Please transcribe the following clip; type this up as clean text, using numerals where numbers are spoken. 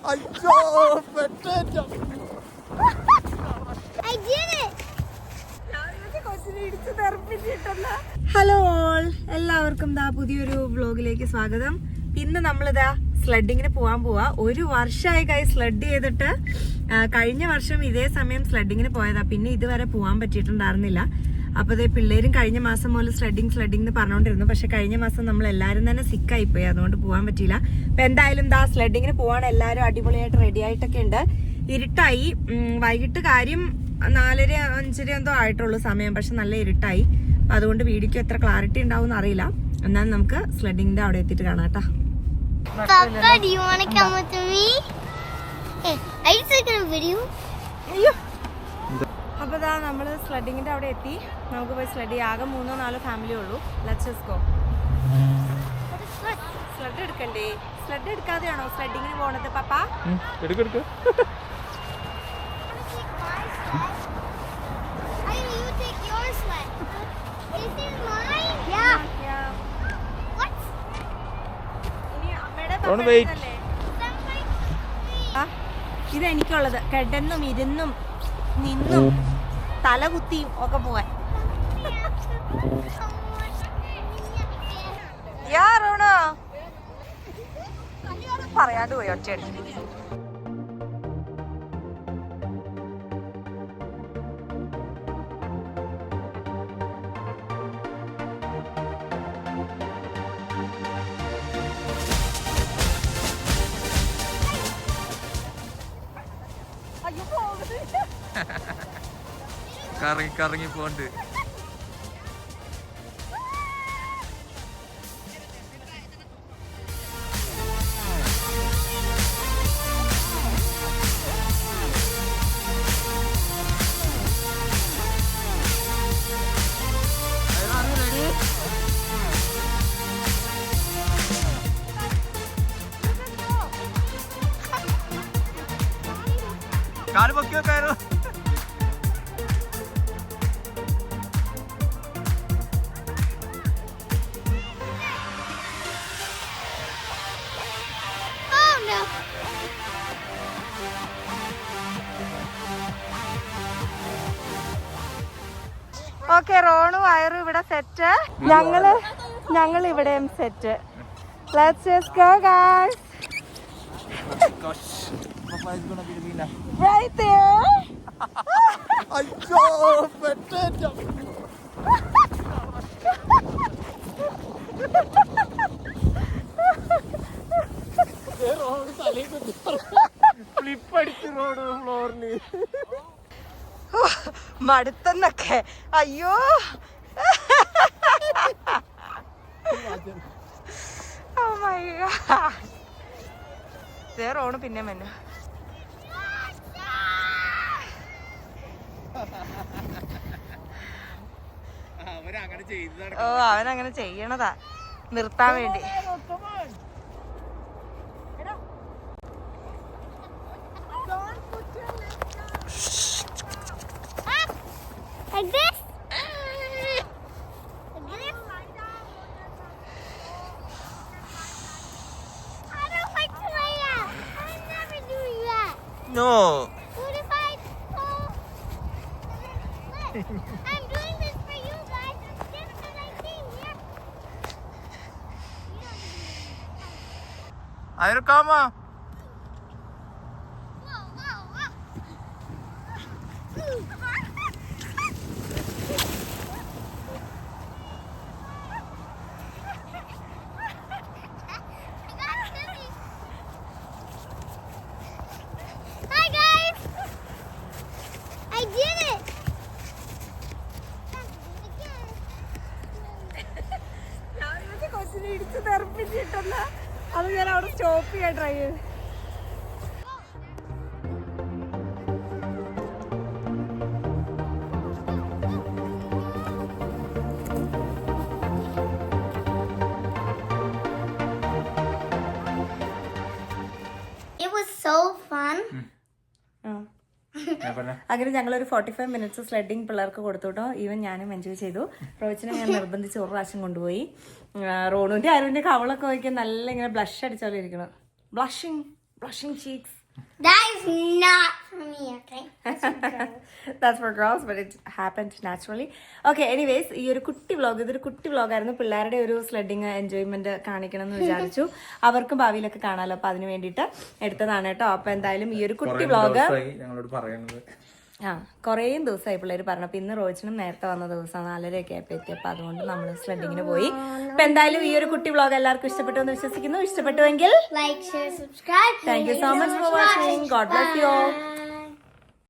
Hello all, എല്ലാവർക്കും പുതിയൊരു വ്ലോഗിലേക്ക് സ്വാഗതം. ഇന്ന് നമ്മളിതാ സ്ലഡിങ്ങിന് പോവാൻ പോവാ. ഒരു വർഷമായി സ്ലഡ് ചെയ്തിട്ട്. കഴിഞ്ഞ വർഷം ഇതേ സമയം സ്ലഡിങ്ങിന് പോയതാ, പിന്നെ ഇതുവരെ പോവാൻ പറ്റിയിട്ടുണ്ടായിരുന്നില്ല. അപ്പൊ ഇതേ പിള്ളേരും കഴിഞ്ഞ മാസം മുതൽ സ്ലഡിങ് എന്ന് പറഞ്ഞുകൊണ്ടിരുന്നു. പക്ഷെ കഴിഞ്ഞ മാസം നമ്മൾ എല്ലാവരും തന്നെ സിക്കായി പോയി, അതുകൊണ്ട് പോകാൻ പറ്റിയില്ല. അപ്പൊ എന്തായാലും സ്ലഡിങ്ങിന് പോവാൻ എല്ലാവരും അടിപൊളിയായിട്ട് റെഡി ആയിട്ടൊക്കെ ഉണ്ട്. ഇരുട്ടായി, വൈകിട്ട് കാര്യം 4:30-5 എന്തോ ആയിട്ടുള്ളൂ സമയം, പക്ഷെ നല്ല ഇരുട്ടായി. അതുകൊണ്ട് വീഡിയോക്ക് എത്ര ക്ലാരിറ്റി ഉണ്ടാവും അറിയില്ല. എന്നാലും നമുക്ക് സ്ലഡിങ്ങിന്റെ അവിടെ എത്തിയിട്ട് കാണാം കേട്ടോ. അപ്പൊ നമ്മള് സ്ലഡിങ്ങിന്റെ അവിടെ എത്തി. നമുക്ക് പോയി സ്ലഡ് ചെയ്യാം. ആകെ 3-4 ഫാമിലി ഉള്ളൂ. Let's go. സ്ലഡ് എടുക്കണ്ടേ? സ്ലഡ് എടുക്കാതെയാണോ സ്ലഡിങ്ങിന് പോണത് പപ്പ? ഇതെനിക്കുള്ളത്. കിടന്നും ഇരുന്നും നിന്നും തലകുത്തിയും ഒക്കെ പോവാൻ. പറയാണ്ട് പോയി ഒറ്റയടി. കറങ്ങി പോണ്ട്. കാല് പൊക്കിയോ കയറോ? ഓക്കെ, റോണും വയറും ഇവിടെ സെറ്റ്. ഞങ്ങൾ ഇവിടെയും set. Let's just go, guys. Right there. അയ്യോ പെട്ടേറ്റോ. ഫ്ലിപ്പടിച്ച് റോഡ് ഫ്ലോറില് മടുത്തെന്നൊക്കെ. അയ്യോ, oh my god. റോണ് പിന്നെ മെന്നു. ഓ, അവനങ്ങനെ ചെയ്യണതാ നിർത്താൻ വേണ്ടി. No. What if I fall? I'm doing this for you guys. It's just because I came here. Ayur kama. Whoa, whoa, whoa. ഇടിച്ച് തെറിപ്പിച്ചിട്ടല്ല, അത് ഞാൻ അവിടെ സ്റ്റോപ്പ് ചെയ്യാൻ ട്രൈ ചെയ്ത്. It was so fun. അങ്ങനെ ഞങ്ങളൊരു 45 മിനിറ്റ്സ് സ്ലെഡിങ് പിള്ളേർക്ക് കൊടുത്തു കേട്ടോ. ഈവൻ ഞാനും എൻജോയ് ചെയ്തു. റോയിച്ചിനെ ഞാൻ നിർബന്ധിച്ച് ഒരു പ്രാവശ്യം കൊണ്ടുപോയി. റോണുവിന്റെ ആരുവിന്റെ കവളൊക്കെ വയ്ക്കാൻ നല്ല ഇങ്ങനെ ബ്ലഷ് അടിച്ചാലും ഇരിക്കണം. Blushing blushing cheeks. That is not for me, okay? That's for girls, but it happened naturally. Okay, anyways, ഈ ഒരു കുട്ടി വ്ളോഗ്, ഇതൊരു കുട്ടി വ്ളോഗായിരുന്നു. പിള്ളേരുടെ ഒരു സ്ലെഡിങ് എൻജോയ്മെന്റ് കാണിക്കണം എന്ന് വിചാരിച്ചു. അവർക്കും ഭാവിയിലൊക്കെ കാണാമല്ലോ, അപ്പൊ അതിന് വേണ്ടിയിട്ട് എടുത്തതാണ് കേട്ടോ. അപ്പൊ എന്തായാലും ഈ ഒരു കുട്ടി വ്ളോഗ് ഞങ്ങളോട് പറയുന്നത് കുറേ ദിവസമായി പിള്ളേർ പറഞ്ഞു. അപ്പൊ ഇന്ന് റോജിനും നേരത്തെ വന്ന ദിവസം 4:30 ആയപ്പോ എത്തിയപ്പോ അതുകൊണ്ട് നമ്മൾ സ്ലെഡിങ്ങിന് പോയി. അപ്പൊ എന്തായാലും ഈ ഒരു കുട്ടി വ്ളോഗ് എല്ലാവർക്കും ഇഷ്ടപ്പെട്ടു എന്ന് വിശ്വസിക്കുന്നു. ഇഷ്ടപ്പെട്ടുവെങ്കിൽ Like, share, subscribe. താങ്കk you so much for watching. God bless you all.